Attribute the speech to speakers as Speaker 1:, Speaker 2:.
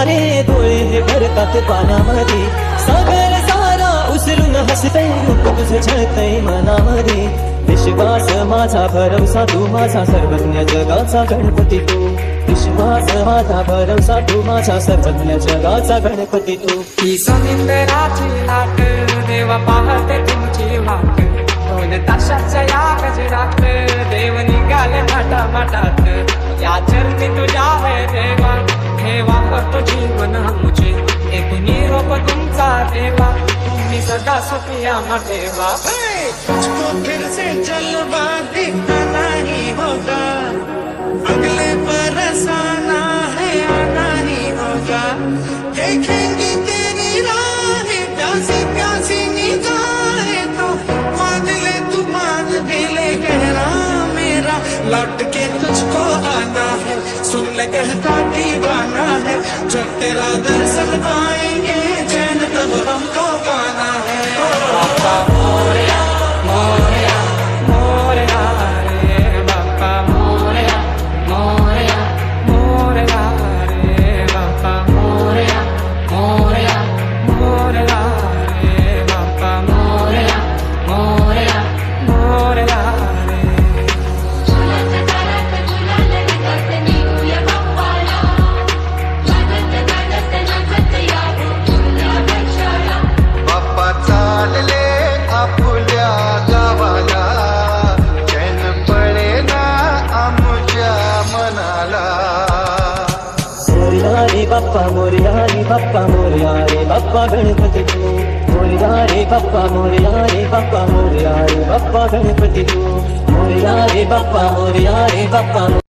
Speaker 1: रे डोळे हे भरतात पाण्यामध्ये, सागर सारा उसरून हसतय, रूप तुझं छळतय मनामध्ये. विश्वास माझा भरवसा तू माझा सर्वज्ञ जगाचा गणपती तू, विश्वास माझा भरवसा तू माझा सर्वज्ञ जगाचा गणपती तू.
Speaker 2: ही समुद्राची लाट देवा पाहते तुमची वाट, दोन ताशाच्या या गजरात देव निघाले थाटामाटात. या चरणी तुझ्या है देवा, ठेवा तो जीवन आमचे, एक निरोप तुमचा देवा, तुम्ही सदा सुखिया ठेवा.
Speaker 3: तुझको फिर से जलवा दिखना नहीं होगा, अगले बरस आना है आना ही होगा. देखेंगी तेरी राहें प्यासी प्यासी निगाहें, तो मान ले तू मान भी ले कहना मेरा, लौट के तुझको आना है, सुन ले कहता दीवाना है. जब तेरा दर्शन पाएंगे चैन तब हमको पाना है.
Speaker 2: बाप्पा मोरया मोरया मोरया रे बाप्पा मोरया मोरया मोरया रे बाप्पा मोरया मोरया मोरया रे बाप्पा मोरया मोरया मोरया रे.
Speaker 4: झुलत करत झुलत करत निघूया बाप्पाला, गागत गागत नाचत यावं तुझ्या दर्शनाला.
Speaker 5: बाप्पा चालले आपुल्या गावाला, चैन पडेना आमच्या मनाला.
Speaker 1: मोरया रे बाप्पा मोरया रे बाप्पा मोरया रे बाप्पा गणपती तू, मोरया रे बाप्पा मोरया रे बाप्पा मोरया रे बाप्पा गणपती तू, मोरया रे बाप्पा मोरया रे बाप्पा.